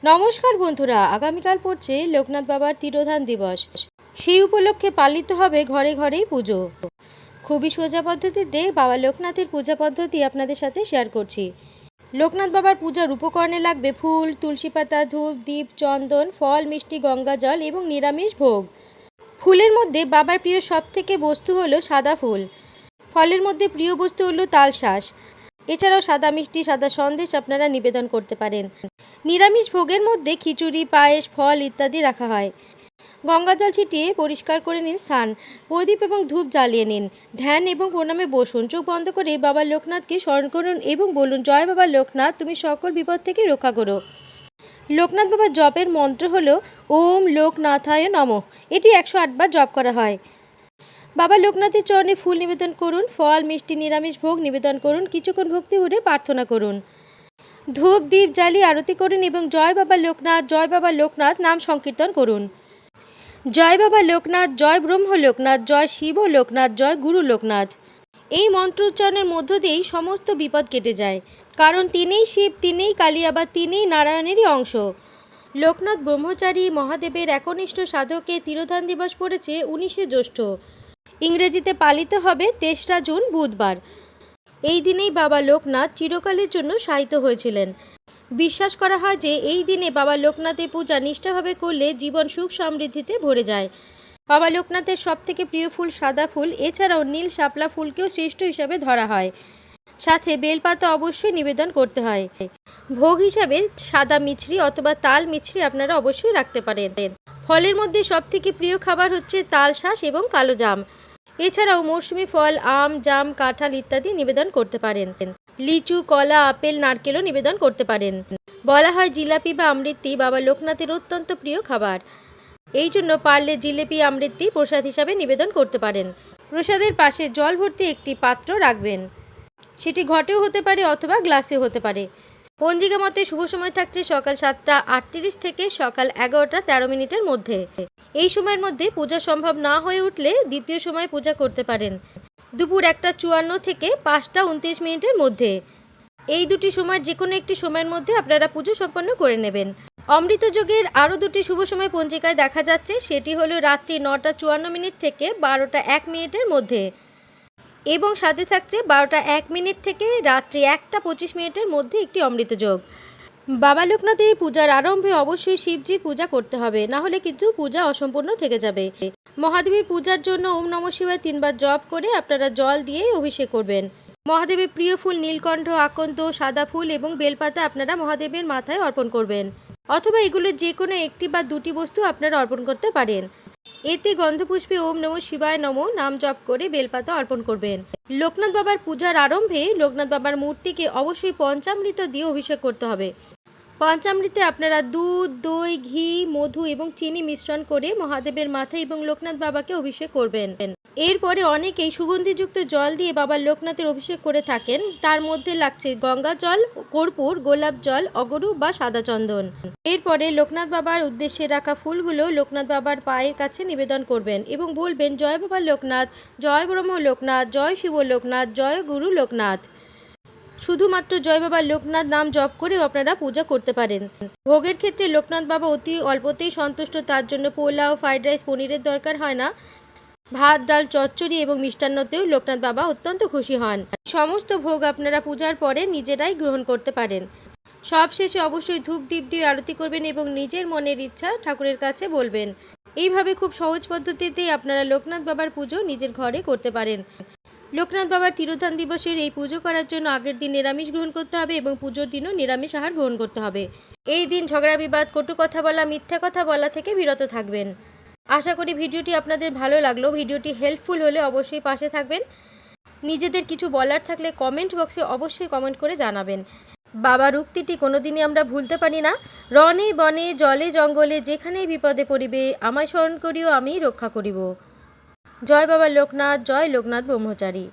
নমস্কার বন্ধুরা, আগামীকাল পড়ছে লোকনাথ বাবার তিরোধান দিবস। সেই উপলক্ষে পালিত হবে ঘরে ঘরেই পুজো। খুবই সোজা পদ্ধতিতে বাবা লোকনাথের পূজা পদ্ধতি আপনাদের সাথে শেয়ার করছি। লোকনাথ বাবার পূজার উপকরণে লাগবে ফুল, তুলসী পাতা, ধূপ, দীপ, চন্দন, ফল, মিষ্টি, গঙ্গা জল এবং নিরামিষ ভোগ। ফুলের মধ্যে বাবার প্রিয় সবথেকে বস্তু হলো সাদা ফুল। ফলের মধ্যে প্রিয় বস্তু হলো তালশাঁস। এছাড়াও সাদা মিষ্টি, সাদা সন্দেশ আপনারা নিবেদন করতে পারেন। নিরামিষ ভোগের মধ্যে খিচুড়ি, পায়েস, ফল ইত্যাদি রাখা হয়। গঙ্গাজল ছিটিয়ে পরিষ্কার করে নিন স্নান, প্রদীপ এবং ধূপ জ্বালিয়ে নিন, ধ্যান এবং প্রণামে বসুন। চোখ বন্ধ করে বাবা লোকনাথকে স্মরণ করুন এবং বলুন, জয় বাবা লোকনাথ, তুমি সকল বিপদ থেকে রক্ষা করো। লোকনাথ বাবার জপের মন্ত্র হলো ওম লোকনাথায় নমঃ। এটি 108 বার জপ করা হয়। বাবা লোকনাথের চরণে ফুল নিবেদন করুন, ফল, মিষ্টি, নিরামিষ ভোগ নিবেদন করুন, কিছুক্ষণ ভক্তি ভরে প্রার্থনা করুন। ধূপ দীপ জ্বালিয়ে আরতি করুন এবং জয় বাবা লোকনাথ, জয় বাবা লোকনাথ নাম সংকীর্তন করুন। জয় বাবা লোকনাথ, জয় ব্রহ্ম লোকনাথ, জয় শিব লোকনাথ, জয় গুরু লোকনাথ। এই মন্ত্র উচ্চারণের মধ্য দিয়েই সমস্ত বিপদ কেটে যায়, কারণ তিনিই শিব, তিনিই কালী, আবার তিনিই নারায়ণেরই অংশ। লোকনাথ ব্রহ্মচারী মহাদেবের একনিষ্ঠ সাধকের তিরোধান দিবস পড়েছে 19শে জ্যৈষ্ঠ। ইংরেজিতে পালিত হবে 3রা জুন বুধবার। এই দিনেই বাবা লোকনাথ চিরকালের জন্য শায়িত হয়েছিলেন। বিশ্বাস করা হয় যে এই দিনে বাবা লোকনাথের পূজা নিষ্ঠাভাবে করলে জীবন সুখ সমৃদ্ধিতে ভরে যায়। বাবা লোকনাথের সবথেকে প্রিয় ফুল সাদা ফুল, এছাড়াও নীল শাপলা ফুলকেও শ্রেষ্ঠ হিসাবে ধরা হয়। সাথে বেলপাতা অবশ্যই নিবেদন করতে হয়। ভোগ হিসাবে সাদা মিছরি অথবা তাল মিছরি আপনারা অবশ্যই রাখতে পারেন। ফলের মধ্যে সবথেকে প্রিয় খাবার হচ্ছে তালশাঁস এবং কালো জাম। এছাড়াও মৌসুমি ফল আম, জাম, কাঁঠাল ইত্যাদি নিবেদন করতে পারেন। লিচু, কলা, আপেল, নারকেলও নিবেদন করতে পারেন। বলা হয় জিলাপি বা আমৃতি বাবা লোকনাথের অত্যন্ত প্রিয় খাবার। এই জন্য পারলে জিলেপি, আমৃতি প্রসাদ হিসাবে নিবেদন করতে পারেন। প্রসাদের পাশে জল ভর্তি একটি পাত্র রাখবেন। সেটি ঘটেও হতে পারে অথবা গ্লাসেও হতে পারে। পঞ্জিকা মতে শুভ সময় থাকছে সকাল 7টা 38 থেকে সকাল 11টা 13 মিনিটের মধ্যে। এই সময়ের মধ্যে পূজা সম্ভব না হয়ে উঠলে দ্বিতীয় সময় পূজা করতে পারেন, দুপুর 1টা 54 থেকে 5টা 29 মিনিটের মধ্যে। এই দুটি সময়ের যে কোনো একটি সময়ের মধ্যে আপনারা পুজো সম্পন্ন করে নেবেন। অমৃত যোগের আরও দুটি শুভ সময় পঞ্জিকায় দেখা যাচ্ছে, সেটি হলো রাত্রি 9টা 54 মিনিট থেকে 12টা 1 মিনিটের মধ্যে, এবং সাথে থাকছে 12টা 1 মিনিট থেকে রাত্রি 1টা 25 মিনিটের মধ্যে একটি অমৃত যোগ। বাবা লোকনাথের পূজার আরম্ভে অবশ্যই শিবজির পূজা করতে হবে, না হলে কিন্তু পূজা অসম্পূর্ণ থেকে যাবে। মহাদেবের পূজার জন্য ওম নমঃ শিবায় 3বার জপ করে আপনারা জল দিয়ে অভিষেক করবেন। মহাদেবের প্রিয় ফুল নীলকণ্ঠ, আকন্দ, সাদা ফুল এবং বেলপাতা আপনারা মহাদেবের মাথায় অর্পণ করবেন, অথবা এগুলোর যে কোনো একটি বা দুটি বস্তু আপনারা অর্পণ করতে পারেন। এতে গন্ধপুষ্পে ওম নমঃ শিবায় নমঃ নাম জপ করে বেলপাতা অর্পণ করবেন। লোকনাথ বাবার পূজার আরম্ভে লোকনাথ বাবার মূর্তিকে অবশ্যই পঞ্চামৃত দিয়ে অভিষেক করতে হবে। পঞ্চামৃতে আপনারা দুধ, দই, ঘি, মধু এবং চিনি মিশ্রণ করে মহাদেবের মাথায় এবং লোকনাথ বাবাকে অভিষেক করবেন। এরপরে অনেকেই সুগন্ধিযুক্ত জল দিয়ে বাবা লোকনাথের অভিষেক করে থাকেন। তার মধ্যে লাগছে গঙ্গা জল, কর্পূর, গোলাপ জল, অগরু বা সাদা চন্দন। এরপরে লোকনাথ বাবার উদ্দেশ্যে রাখা ফুলগুলো লোকনাথ বাবার পায়ের কাছে নিবেদন করবেন এবং বলবেন, জয় বাবা লোকনাথ, জয় ব্রহ্ম লোকনাথ, জয় শিব লোকনাথ, জয় গুরু লোকনাথ। শুধুমাত্র জয় বাবা লোকনাথ নাম জপ করেও আপনারা পূজা করতে পারেন। ভোগের ক্ষেত্রে লোকনাথ বাবা অতি অল্পতেই সন্তুষ্ট, তার জন্য পোলাও, ফ্রাইড রাইস, পনিরের দরকার হয় না। ভাত, ডাল, চচ্চড়ি এবং মিষ্টান্নতেও লোকনাথ বাবা অত্যন্ত খুশি হন। সমস্ত ভোগ আপনারা পূজার পরে নিজেরাই গ্রহণ করতে পারেন। সব শেষে অবশ্যই ধূপ দীপ দিয়ে আরতি করবেন এবং নিজের মনের ইচ্ছা ঠাকুরের কাছে বলবেন। এইভাবে খুব সহজ পদ্ধতিতেই আপনারা লোকনাথ বাবার পুজো নিজের ঘরে করতে পারেন। লোকনাথ বাবার তিরোধান দিবসের এই পুজো করার জন্য আগের দিন নিরামিষ গ্রহণ করতে হবে এবং পুজোর দিনও নিরামিষ আহার গ্রহণ করতে হবে। এই দিন ঝগড়া বিবাদ, কটু কথা বলা, মিথ্যা কথা বলা থেকে বিরত থাকবেন। আশা করি ভিডিওটি আপনাদের ভালো লাগলো। ভিডিওটি হেল্পফুল হলে অবশ্যই পাশে থাকবেন। নিজেদের কিছু বলার থাকলে কমেন্ট বক্সে অবশ্যই কমেন্ট করে জানাবেন। বাবার উক্তিটি কোনোদিনই আমরা ভুলতে পারি না, রণে বনে জলে জঙ্গলে যেখানেই বিপদে পড়িবে আমায় স্মরণ করিও, আমি রক্ষা করিব। জয় বাবা লোকনাথ, জয় লোকনাথ ব্রহ্মচারী।